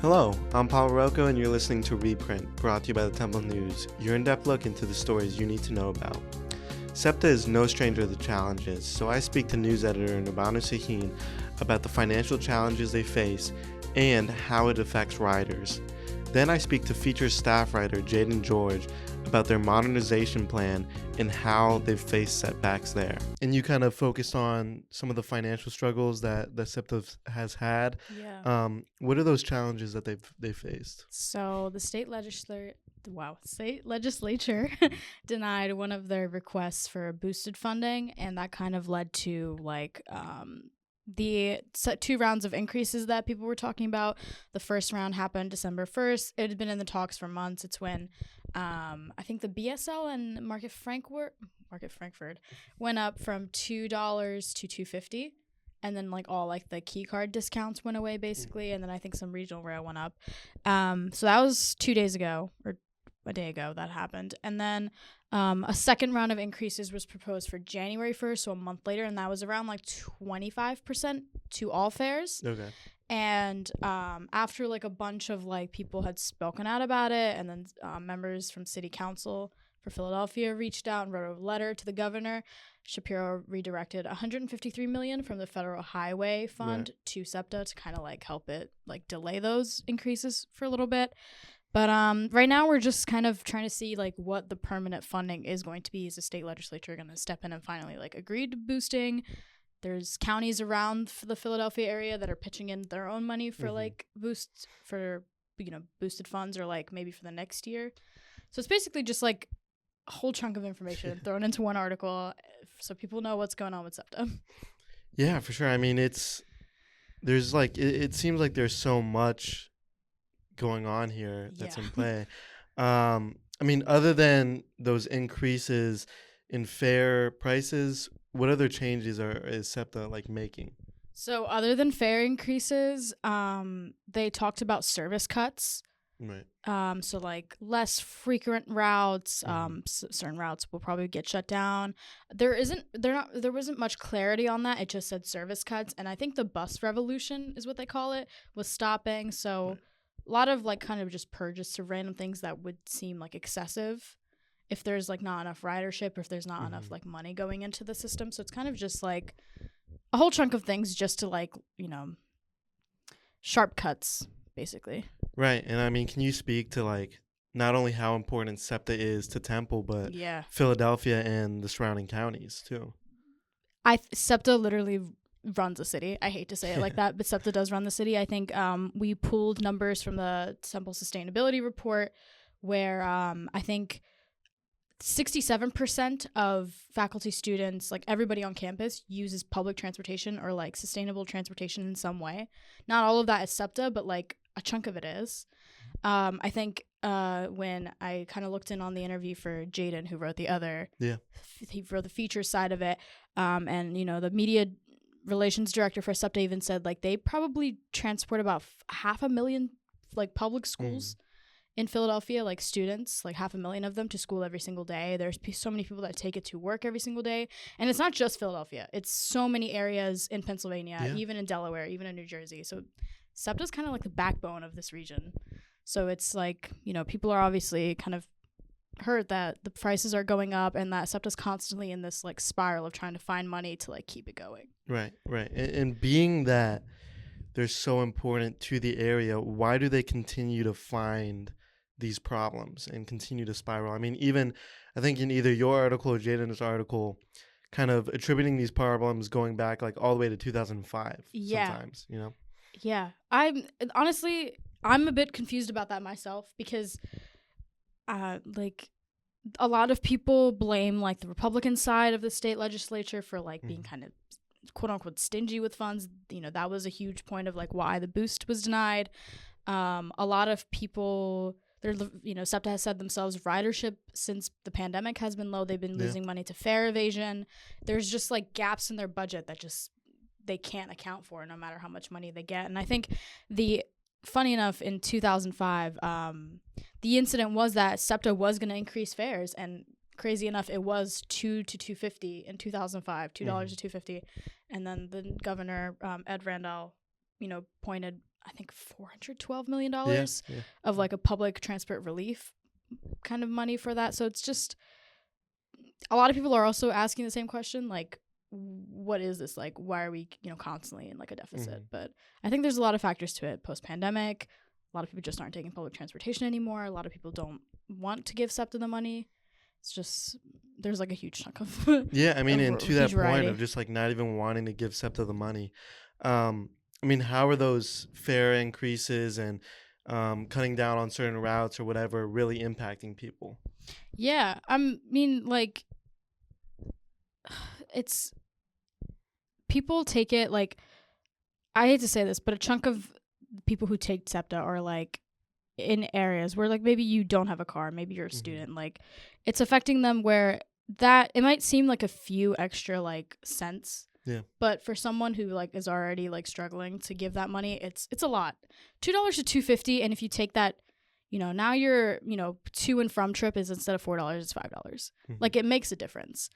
Hello, I'm Paul Rocco, and you're listening to Reprint, brought to you by the Temple News, your in-depth look into the stories you need to know about. SEPTA is no stranger to the challenges, so I speak to news editor Nurbanu Sahin about the financial challenges they face and how it affects riders. Then I speak to featured staff writer Jadon George about their modernization plan and how they've faced setbacks there. And you kind of focused on some of the financial struggles that SEPTA has had. Yeah. What are those challenges that they've faced? So the state legislature denied one of their requests for boosted funding, and that kind of led to the two rounds of increases that people were talking about. The first round happened December 1st. It had been in the talks for months. It's when I think the BSL and Market Frankfurt went up from $2 to $2.50. And then all the key card discounts went away basically, and then I think some regional rail went up. So that was 2 days ago or a day ago that happened. And then a second round of increases was proposed for January 1st, so a month later, and that was around 25% to all fares. Okay. And after a bunch of people had spoken out about it, and then members from City Council for Philadelphia reached out and wrote a letter to the governor, Shapiro redirected $153 million from the Federal Highway Fund to SEPTA to kind of help it delay those increases for a little bit. But right now we're just kind of trying to see what the permanent funding is going to be. Is the state legislature going to step in and finally agree to boosting? There's counties around the Philadelphia area that are pitching in their own money for boosts for boosted funds, or maybe for the next year. So it's basically just a whole chunk of information thrown into one article so people know what's going on with SEPTA. Yeah, for sure. I mean, it seems like there's so much going on here that's in play. I mean, other than those increases in fare prices, what other changes is SEPTA making? So other than fare increases, they talked about service cuts. Right. So less frequent routes, certain routes will probably get shut down. There wasn't much clarity on that. It just said service cuts, and I think the bus revolution is what they call it was stopping. So a lot of kind of just purges to random things that would seem excessive if there's not enough ridership, or if there's not enough money going into the system. So it's kind of just a whole chunk of things just to sharp cuts basically. Right. And I mean, can you speak to not only how important SEPTA is to Temple, but Philadelphia and the surrounding counties too? SEPTA literally runs the city. I hate to say it like that, but SEPTA does run the city. I think we pulled numbers from the Temple Sustainability Report where I think 67% of faculty, students, everybody on campus uses public transportation or sustainable transportation in some way. Not all of that is SEPTA, but a chunk of it is. I think when I kind of looked in on the interview for Jadon, who wrote he wrote the feature side of it, and the media relations director for SEPTA even said they probably transport about 500,000 public schools in Philadelphia, students, 500,000 of them to school every single day. There's so many people that take it to work every single day. And it's not just Philadelphia. It's so many areas in Pennsylvania, even in Delaware, even in New Jersey. So SEPTA is kind of the backbone of this region. So it's people are obviously kind of hurt that the prices are going up and that SEPTA's constantly in this spiral of trying to find money to keep it going. Right. And being that they're so important to the area, why do they continue to find these problems and continue to spiral? I mean, even I think in either your article or Jadon's article, kind of attributing these problems going back all the way to 2005 sometimes, Yeah. I'm a bit confused about that myself because a lot of people blame the Republican side of the state legislature for being kind of quote unquote stingy with funds. That was a huge point of why the boost was denied. A lot of people, SEPTA has said themselves, ridership since the pandemic has been low. They've been losing money to fare evasion. There's just gaps in their budget that just they can't account for no matter how much money they get. And I think funny enough, in 2005, the incident was that SEPTA was going to increase fares, and crazy enough, it was $2 to $2.50 in 2005, $2 to $2.50, and then the governor, Ed Randall, pointed I think $412 million Yeah. of like a public transport relief kind of money for that. So it's just, a lot of people are also asking the same question, like, what is this? Like, why are we, constantly in like a deficit? But I think there's a lot of factors to it. Post-pandemic, a lot of people just aren't taking public transportation anymore. A lot of people don't want to give SEPTA the money. It's just, there's like a huge chunk of Yeah, I mean, and to that point of variety. just like not even wanting to give SEPTA the money. I mean, how are those fare increases and cutting down on certain routes or whatever really impacting people? Yeah, I mean, like, it's, people take it like, I hate to say this, but a chunk of people who take SEPTA are like in areas where like maybe you don't have a car, maybe you're a student, like it's affecting them where that it might seem like a few extra like cents. Yeah. But for someone who like is already like struggling to give that money, it's a lot. $2 to $2.50, and if you take that, now your to and from trip is instead of $4, it's $5. Like it makes a difference.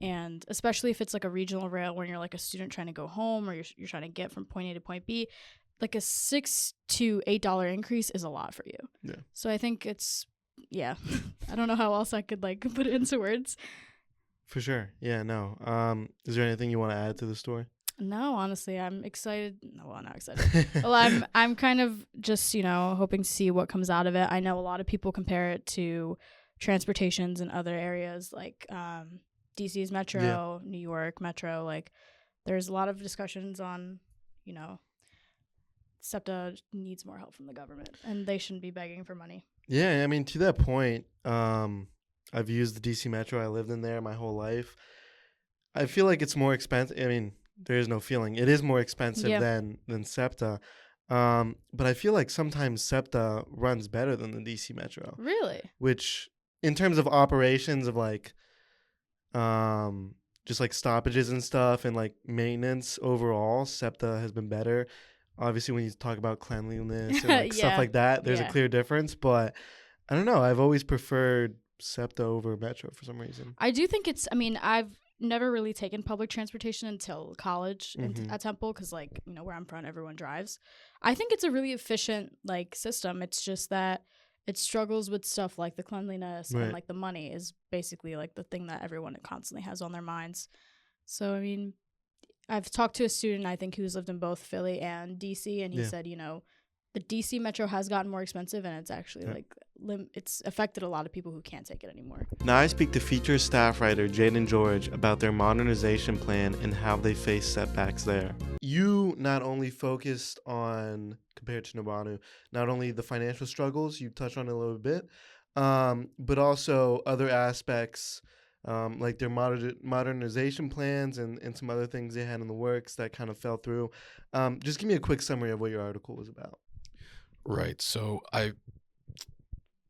And especially if it's like a regional rail where you're like a student trying to go home or you're trying to get from point A to point B, like a $6 to $8 increase is a lot for you. Yeah. So I think it's, I don't know how else I could like put it into words. For sure. Yeah, no. Is there anything you want to add to the story? No, honestly, I'm excited. No, well, not excited. Well, I'm kind of just, hoping to see what comes out of it. I know a lot of people compare it to transportations in other areas like DC's Metro, New York Metro. Like there's a lot of discussions on, SEPTA needs more help from the government and they shouldn't be begging for money. Yeah, I mean, to that point, I've used the DC Metro. I lived in there my whole life. I feel like it's more expensive. I mean, there is no feeling. It is more expensive than SEPTA. But I feel like sometimes SEPTA runs better than the DC Metro. Really? Which, in terms of operations of like, just like stoppages and stuff and like maintenance overall, SEPTA has been better. Obviously, when you talk about cleanliness and like stuff like that, there's a clear difference. But I don't know. I've always preferred SEPTA over Metro for some reason. I do think I've never really taken public transportation until college at Temple because, like, where I'm from, everyone drives. I think it's a really efficient, like, system. It's just that it struggles with stuff like the cleanliness and, like, the money is basically, like, the thing that everyone constantly has on their minds. So, I mean, I've talked to a student, I think, who's lived in both Philly and DC, and he said, the DC Metro has gotten more expensive, and it's actually like it's affected a lot of people who can't take it anymore. Now I speak to feature staff writer Jadon George about their modernization plan and how they face setbacks there. You not only focused on, compared to Nurbanu, not only the financial struggles, you touched on it a little bit, but also other aspects like their modernization plans and some other things they had in the works that kind of fell through. Just give me a quick summary of what your article was about. Right. So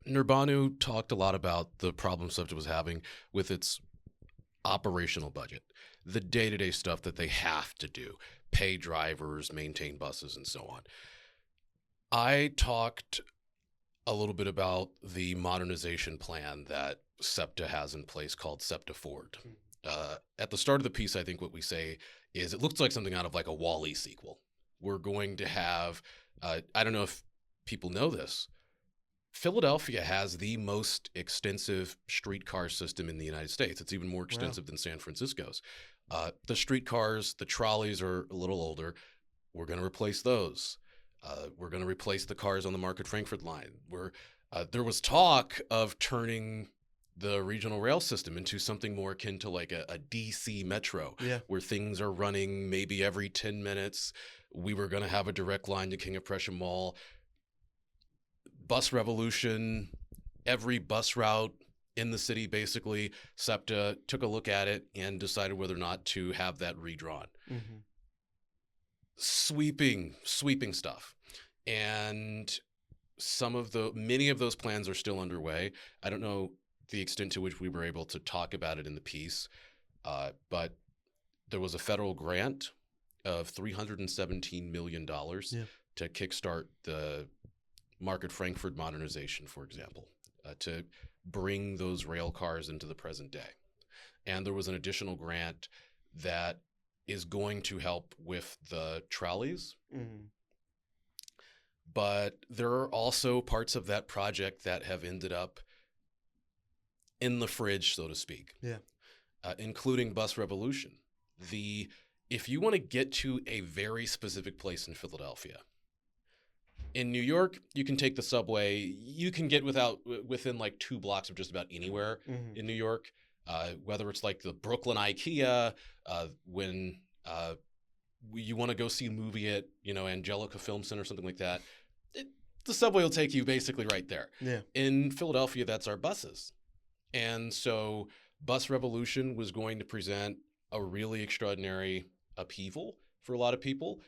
Nurbanu talked a lot about the problem SEPTA was having with its operational budget, the day-to-day stuff that they have to do, pay drivers, maintain buses, and so on. I talked a little bit about the modernization plan that SEPTA has in place called SEPTA Forward. At the start of the piece, I think what we say is it looks like something out of like a Wall-E sequel. We're going to have, I don't know if people know this, Philadelphia has the most extensive streetcar system in the United States. It's even more extensive than San Francisco's. The streetcars, the trolleys are a little older. We're going to replace those. We're going to replace the cars on the Market-Frankfurt line. There was talk of turning the regional rail system into something more akin to like a DC Metro, where things are running maybe every 10 minutes. We were going to have a direct line to King of Prussia Mall. Bus revolution, every bus route in the city, basically, SEPTA took a look at it and decided whether or not to have that redrawn. Sweeping stuff. And many of those plans are still underway. I don't know the extent to which we were able to talk about it in the piece, but there was a federal grant of $317 million to kickstart the Market-Frankfurt modernization, for example, to bring those rail cars into the present day. And there was an additional grant that is going to help with the trolleys. But there are also parts of that project that have ended up in the fridge, so to speak. Yeah. Including Bus Revolution. If you want to get to a very specific place in Philadelphia, in New York, you can take the subway. You can get within like 2 blocks of just about anywhere in New York. Whether it's like the Brooklyn IKEA, when you want to go see a movie at Angelica Film Center or something like that, the subway will take you basically right there. Yeah. In Philadelphia, that's our buses. And so Bus Revolution was going to present a really extraordinary upheaval for a lot of people.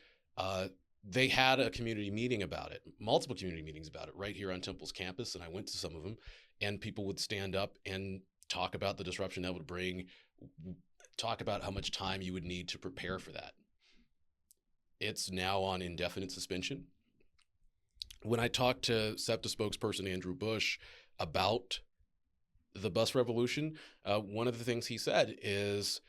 They had a community meeting about it, multiple community meetings about it right here on Temple's campus, and I went to some of them, and people would stand up and talk about the disruption that would bring, talk about how much time you would need to prepare for that. It's now on indefinite suspension. When I talked to SEPTA spokesperson Andrew Bush about the Bus Revolution, one of the things he said is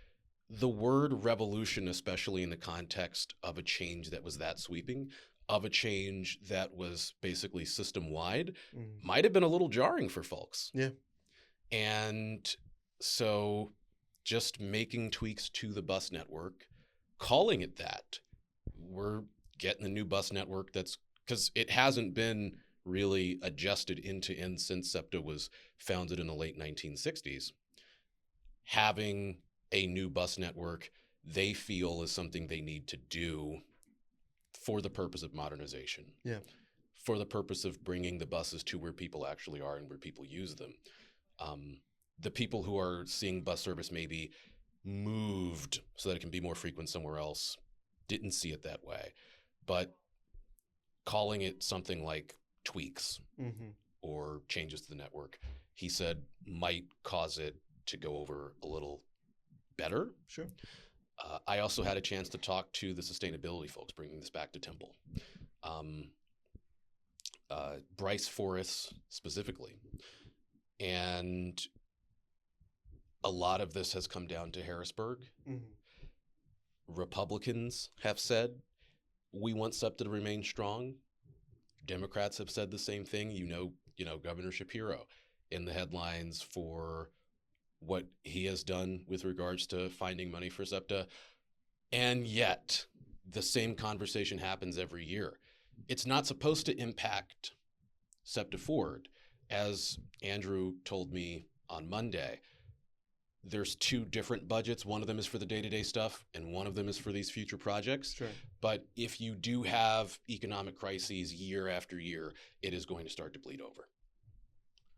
the word revolution, especially in the context of a change that was that sweeping, of a change that was basically system-wide, might have been a little jarring for folks. Yeah. And so just making tweaks to the bus network, calling it that, we're getting a new bus network that's, because it hasn't been really adjusted end to end since SEPTA was founded in the late 1960s. Having a new bus network, they feel is something they need to do for the purpose of modernization. Yeah. For the purpose of bringing the buses to where people actually are and where people use them. The people who are seeing bus service maybe moved so that it can be more frequent somewhere else didn't see it that way. But calling it something like tweaks or changes to the network, he said might cause it to go over a little better. Sure. I also had a chance to talk to the sustainability folks, bringing this back to Temple. Bryce Forrest specifically. And a lot of this has come down to Harrisburg. Republicans have said, we want SEPTA to remain strong. Democrats have said the same thing. Governor Shapiro in the headlines for what he has done with regards to finding money for SEPTA. And yet the same conversation happens every year. It's not supposed to impact SEPTA forward. As Andrew told me on Monday, there's 2 different budgets. One of them is for the day-to-day stuff, and one of them is for these future projects. Sure. But if you do have economic crises year after year, it is going to start to bleed over.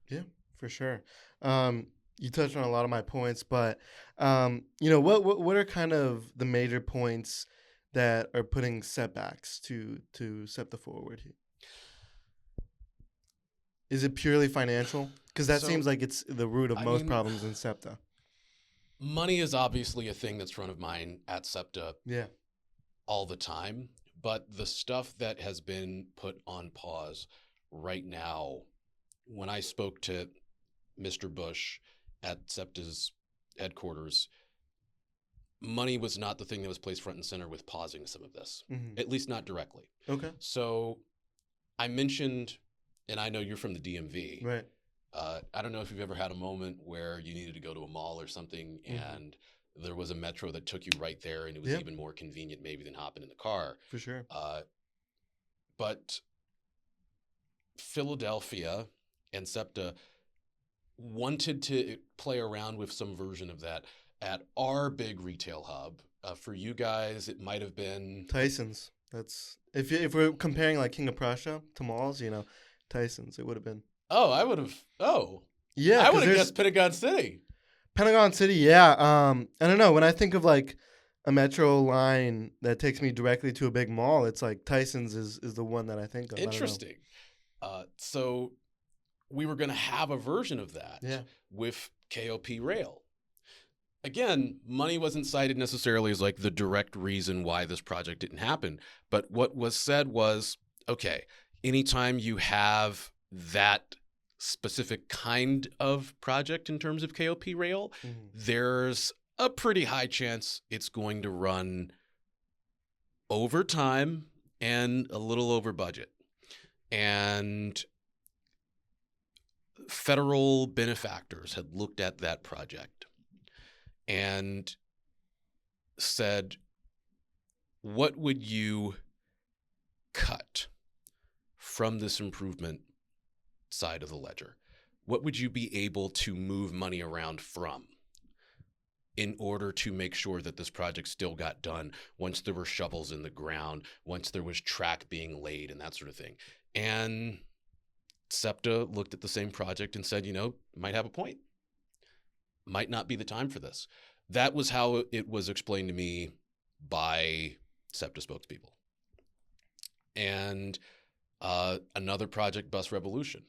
Yeah, for sure. You touched on a lot of my points, but what are kind of the major points that are putting setbacks to SEPTA forward? Is it purely financial? Because that seems like it's the root of most problems in SEPTA. Money is obviously a thing that's front of mind at SEPTA all the time, but the stuff that has been put on pause right now, when I spoke to Mr. Bush at SEPTA's headquarters, money was not the thing that was placed front and center with pausing some of this, at least not directly. Okay. So I mentioned, and I know you're from the DMV. Right. I don't know if you've ever had a moment where you needed to go to a mall or something and there was a metro that took you right there and it was even more convenient maybe than hopping in the car. For sure. But Philadelphia and SEPTA wanted to play around with some version of that at our big retail hub. For you guys, it might have been Tyson's. That's if we're comparing like King of Prussia to malls, Tyson's. It would have been. Oh, I would have. Oh, yeah. I would have guessed Pentagon City. Pentagon City, yeah. I don't know. When I think of like a metro line that takes me directly to a big mall, it's like Tyson's is the one that I think of. Interesting. So we were going to have a version of that with KOP Rail. Again, money wasn't cited necessarily as like the direct reason why this project didn't happen. But what was said was, okay, anytime you have that specific kind of project in terms of KOP Rail, there's a pretty high chance it's going to run over time and a little over budget. And federal benefactors had looked at that project and said, what would you cut from this improvement side of the ledger? What would you be able to move money around from in order to make sure that this project still got done once there were shovels in the ground, once there was track being laid and that sort of thing? And SEPTA looked at the same project and said, might have a point. Might not be the time for this. That was how it was explained to me by SEPTA spokespeople. And another project, Bus Revolution.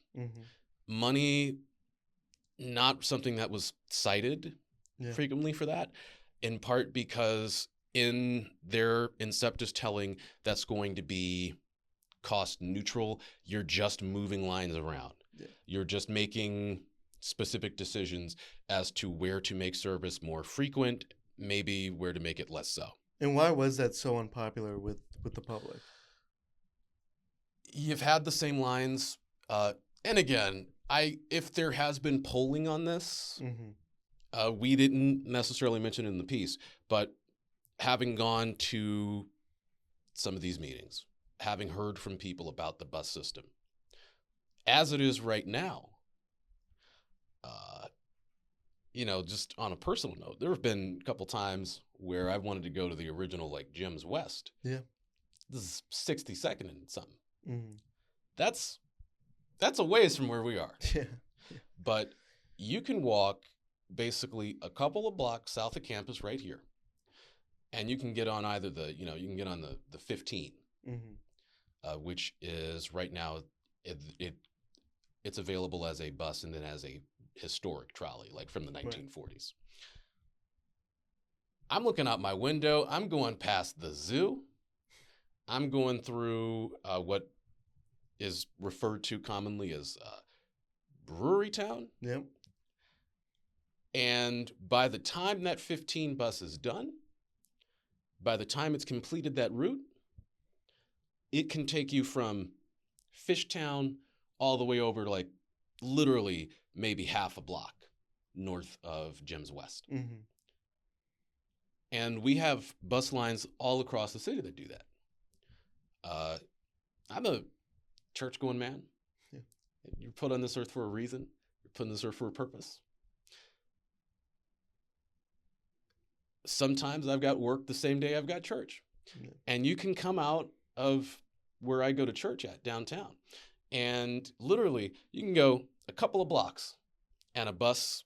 Money, not something that was cited frequently for that, in part because in SEPTA's telling, that's going to be cost neutral. You're just moving lines around. Yeah. You're just making specific decisions as to where to make service more frequent, maybe where to make it less so. And why was that so unpopular with the public? You've had the same lines. And again, if there has been polling on this, we didn't necessarily mention it in the piece, but having gone to some of these meetings, having heard from people about the bus system, as it is right now, just on a personal note, there have been a couple times where I wanted to go to the original, like Jim's West. Yeah. This is 62nd and something. That's a ways from where we are. Yeah. But you can walk basically a couple of blocks south of campus right here, and you can get on either you can get on the 15, which is right now, it's available as a bus and then as a historic trolley, like from the 1940s. Right. I'm looking out my window. I'm going past the zoo. I'm going through what is referred to commonly as Brewery Town. Yep. And by the time that 15 bus is done, by the time it's completed that route, it can take you from Fishtown all the way over to like literally maybe half a block north of Jim's West. And we have bus lines all across the city that do that. I'm a church-going man. Yeah. You're put on this earth for a reason. You're put on this earth for a purpose. Sometimes I've got work the same day I've got church. Yeah. And you can come out of where I go to church at downtown, and literally you can go a couple of blocks and a bus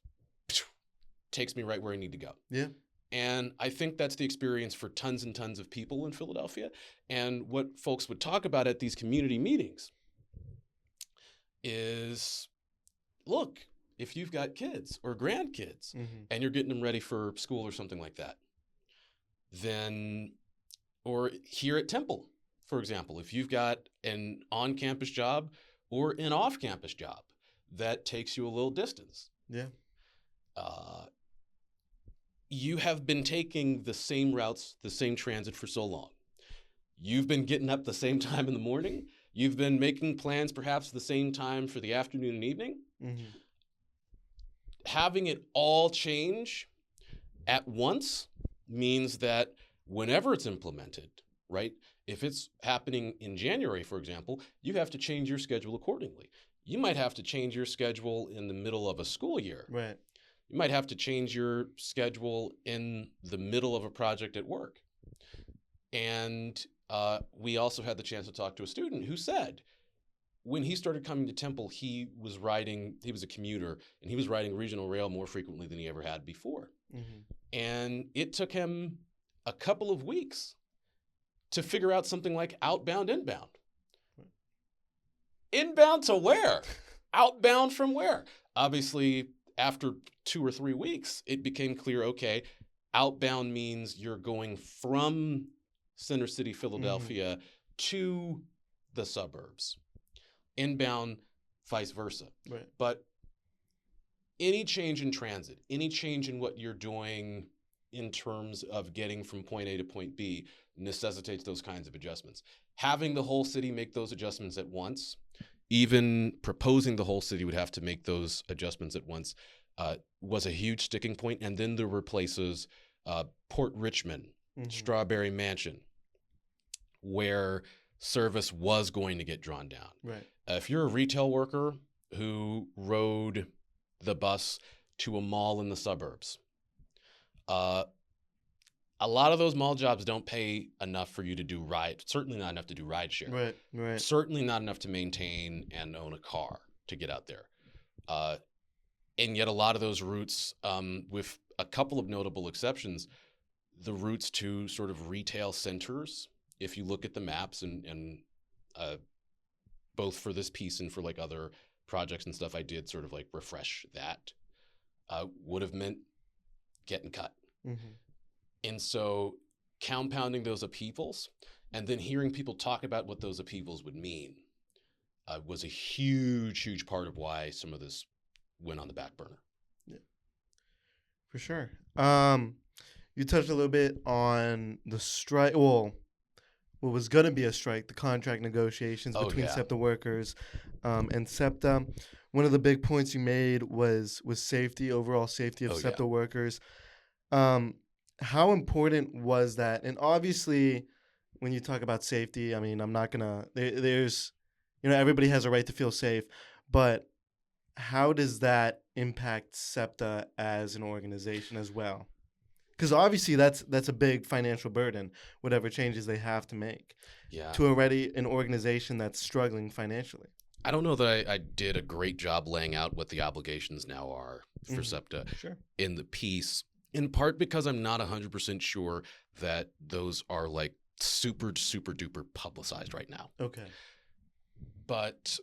takes me right where I need to go. Yeah. And I think that's the experience for tons and tons of people in Philadelphia. And what folks would talk about at these community meetings is, look, if you've got kids or grandkids and you're getting them ready for school or something like that, then, or here at Temple, for example, if you've got an on-campus job or an off-campus job that takes you a little distance. Yeah. You have been taking the same routes, the same transit for so long. You've been getting up the same time in the morning. You've been making plans perhaps the same time for the afternoon and evening. Having it all change at once means that whenever it's implemented, right? If it's happening in January, for example, you have to change your schedule accordingly. You might have to change your schedule in the middle of a school year. Right. You might have to change your schedule in the middle of a project at work. And we also had the chance to talk to a student who said when he started coming to Temple, he was a commuter, and he was riding regional rail more frequently than he ever had before. And it took him a couple of weeks to figure out something like outbound, inbound. Inbound to where? Outbound from where? Obviously, after 2 or 3 weeks, it became clear, okay, outbound means you're going from Center City, Philadelphia to the suburbs. Inbound, vice versa. Right. But any change in transit, any change in what you're doing in terms of getting from point A to point B necessitates those kinds of adjustments. Having the whole city make those adjustments at once, even proposing the whole city would have to make those adjustments at once, was a huge sticking point. And then there were places, Port Richmond, Strawberry Mansion, where service was going to get drawn down. Right. If you're a retail worker who rode the bus to a mall in the suburbs, a lot of those mall jobs don't pay enough for you to do certainly not enough to do rideshare. Right. Certainly not enough to maintain and own a car to get out there. And yet a lot of those routes, with a couple of notable exceptions, the routes to sort of retail centers, if you look at the maps and both for this piece and for like other projects and stuff I did sort of like refresh that, would have meant getting cut. And so compounding those upheavals and then hearing people talk about what those upheavals would mean was a huge part of why some of this went on the back burner. Yeah, for sure. You touched a little bit on the strike. Well, what was going to be a strike, the contract negotiations between SEPTA workers and SEPTA. One of the big points you made was safety, overall safety of SEPTA workers. How important was that? And obviously, when you talk about safety, I mean, I'm not going to, there's, everybody has a right to feel safe, but how does that impact SEPTA as an organization as well? Because obviously that's a big financial burden, whatever changes they have to make to already an organization that's struggling financially. I don't know that I did a great job laying out what the obligations now are for SEPTA in the piece, in part because I'm not 100% sure that those are like super duper publicized right now. Okay. But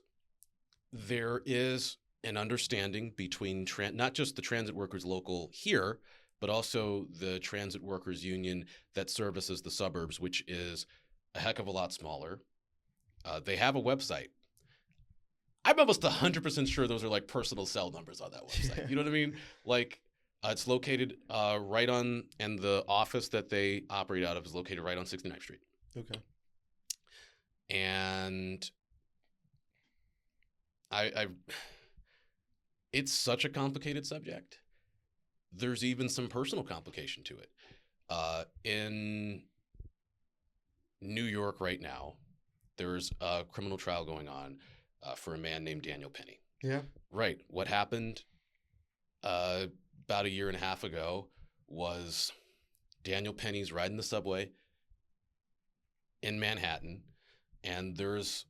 there is an understanding between not just the transit workers local here, but also the transit workers union that services the suburbs, which is a heck of a lot smaller. They have a website. I'm almost 100% sure those are like personal cell numbers on that website. Yeah. You know what I mean? Like it's located right on, and the office that they operate out of is located right on 69th Street. Okay. And it's such a complicated subject. There's even some personal complication to it. In New York right now, there's a criminal trial going on for a man named Daniel Penny. Yeah. Right. What happened about a year and a half ago was Daniel Penny's riding the subway in Manhattan, and there's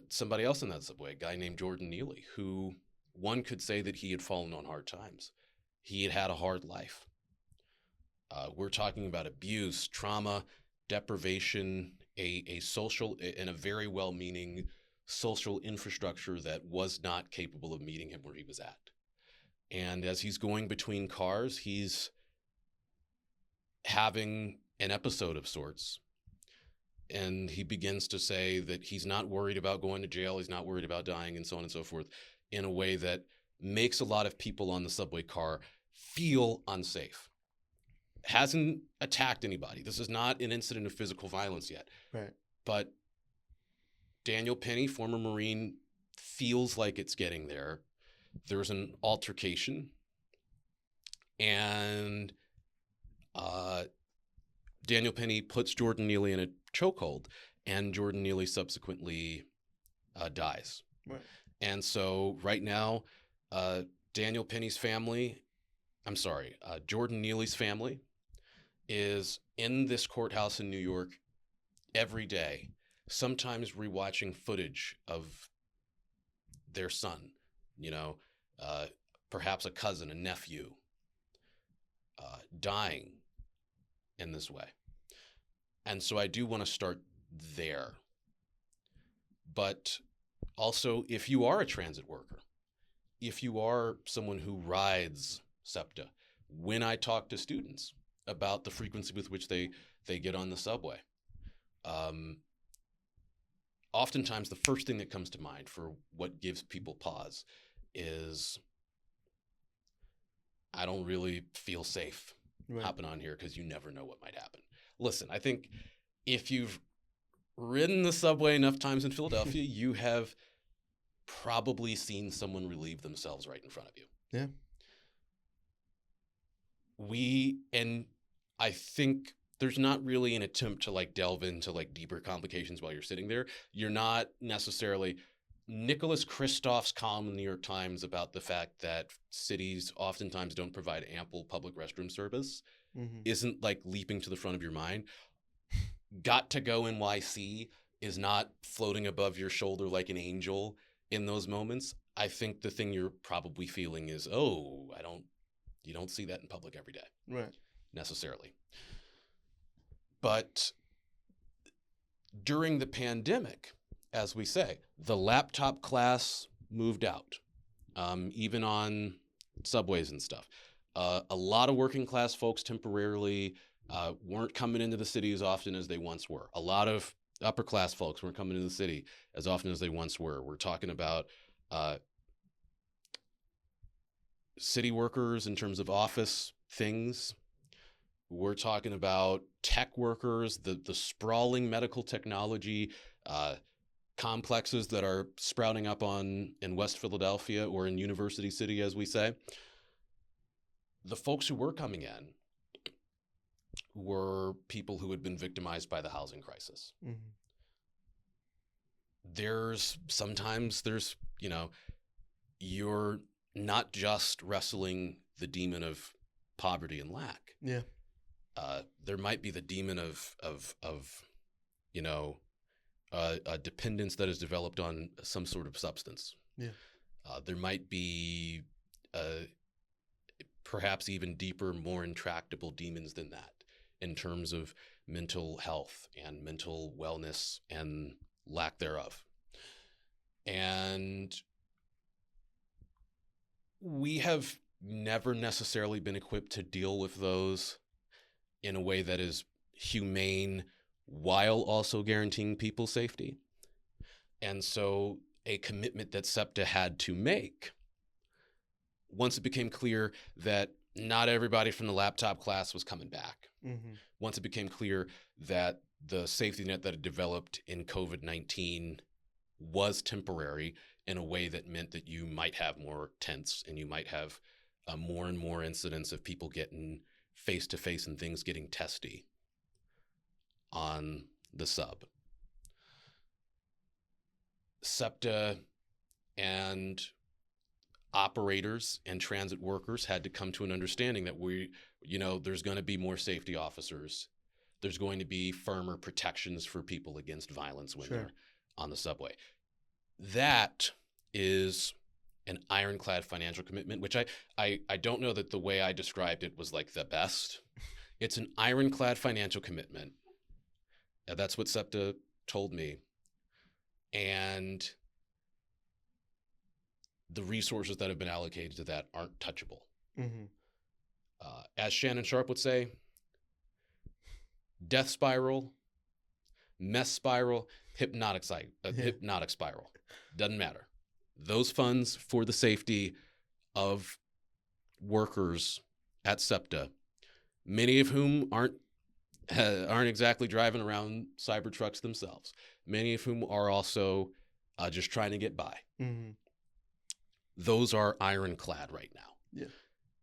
somebody else in that subway, a guy named Jordan Neely, who one could say that he had fallen on hard times. He had a hard life. We're talking about abuse, trauma, deprivation, a social and a very well-meaning social infrastructure that was not capable of meeting him where he was at. And as he's going between cars, he's having an episode of sorts. And he begins to say that he's not worried about going to jail, he's not worried about dying, and so on and so forth, in a way that makes a lot of people on the subway car feel unsafe. Hasn't attacked anybody. This is not an incident of physical violence yet. Right. But Daniel Penny, former Marine, feels like it's getting there. There's an altercation, and Daniel Penny puts Jordan Neely in a chokehold, and Jordan Neely subsequently dies. Right. And so right now, Daniel Penny's family, Jordan Neely's family is in this courthouse in New York every day, sometimes rewatching footage of their son, perhaps a cousin, a nephew, dying in this way. And so I do want to start there. But also, if you are a transit worker, if you are someone who rides SEPTA, when I talk to students about the frequency with which they get on the subway, oftentimes the first thing that comes to mind for what gives people pause is, I don't really feel safe hopping on here because you never know what might happen. Listen, I think if you've ridden the subway enough times in Philadelphia, you have probably seen someone relieve themselves right in front of you. Yeah. And I think there's not really an attempt to like delve into like deeper complications while you're sitting there. You're not necessarily Nicholas Kristof's column in the New York Times about the fact that cities oftentimes don't provide ample public restroom service isn't like leaping to the front of your mind. Got to go NYC is not floating above your shoulder like an angel in those moments. I think the thing you're probably feeling is, you don't see that in public every day. Right. Necessarily. But during the pandemic, as we say, the laptop class moved out, even on subways and stuff. A lot of working class folks temporarily weren't coming into the city as often as they once were. A lot of upper class folks weren't coming into the city as often as they once were. We're talking about city workers in terms of office things. We're talking about tech workers, the sprawling medical technology complexes that are sprouting up in West Philadelphia or in University City, as we say. The folks who were coming in were people who had been victimized by the housing crisis. Sometimes there's, you're not just wrestling the demon of poverty and lack. Yeah. There might be the demon of a dependence that is developed on some sort of substance. Yeah. There might be perhaps even deeper, more intractable demons than that in terms of mental health and mental wellness and lack thereof. And we have never necessarily been equipped to deal with those in a way that is humane while also guaranteeing people's safety. And so a commitment that SEPTA had to make, once it became clear that not everybody from the laptop class was coming back, once it became clear that the safety net that had developed in COVID-19 was temporary in a way that meant that you might have more tents and you might have more and more incidents of people getting face-to-face and things getting testy on the sub. SEPTA and operators and transit workers had to come to an understanding that there's going to be more safety officers. There's going to be firmer protections for people against violence when they're on the subway. That is an ironclad financial commitment, which I don't know that the way I described it was like the best. It's an ironclad financial commitment. That's what SEPTA told me. And the resources that have been allocated to that aren't touchable. As Shannon Sharp would say, death spiral, mess spiral, hypnotic spiral. Doesn't matter. Those funds for the safety of workers at SEPTA, many of whom aren't exactly driving around cyber trucks themselves, many of whom are also just trying to get by. Those are ironclad right now. Yeah.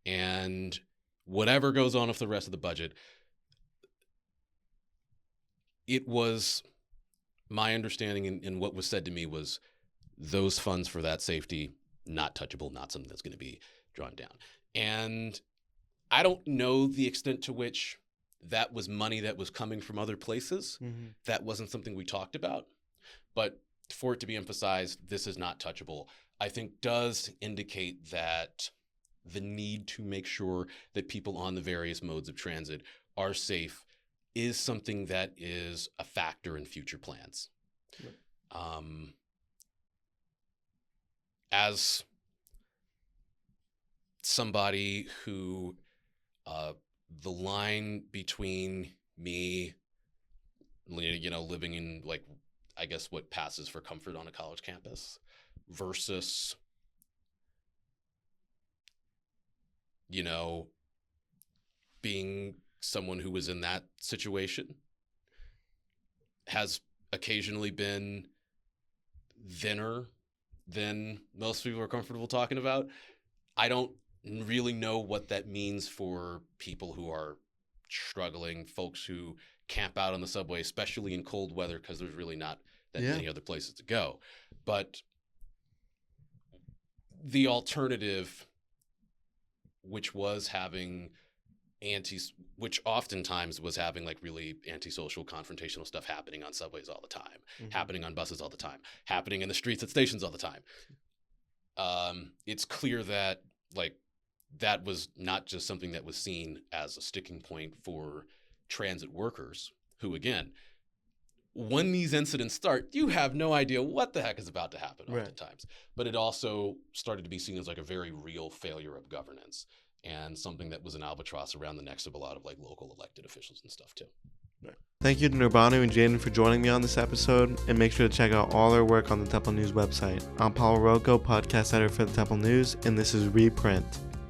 And whatever goes on with the rest of the budget, it was my understanding and what was said to me was those funds for that safety, not touchable, not something that's going to be drawn down. And I don't know the extent to which that was money that was coming from other places. That wasn't something we talked about. But for it to be emphasized, this is not touchable, I think does indicate that the need to make sure that people on the various modes of transit are safe is something that is a factor in future plans. As somebody who the line between me, living in I guess what passes for comfort on a college campus versus, being someone who was in that situation, has occasionally been thinner than most people are comfortable talking about. I don't really know what that means for people who are struggling, folks who camp out on the subway, especially in cold weather, because there's really not that many other places to go. But the alternative, which was having which oftentimes was having like really antisocial, confrontational stuff happening on subways all the time, happening on buses all the time, happening in the streets at stations all the time. It's clear that like that was not just something that was seen as a sticking point for transit workers who, again, when these incidents start, you have no idea what the heck is about to happen oftentimes. But it also started to be seen as like a very real failure of governance, and something that was an albatross around the necks of a lot of like local elected officials and stuff too. Thank you to Nurbanu and Jadon for joining me on this episode, and make sure to check out all their work on the Temple News website. I'm Paul Rocco, podcast editor for the Temple News, and this is Reprint.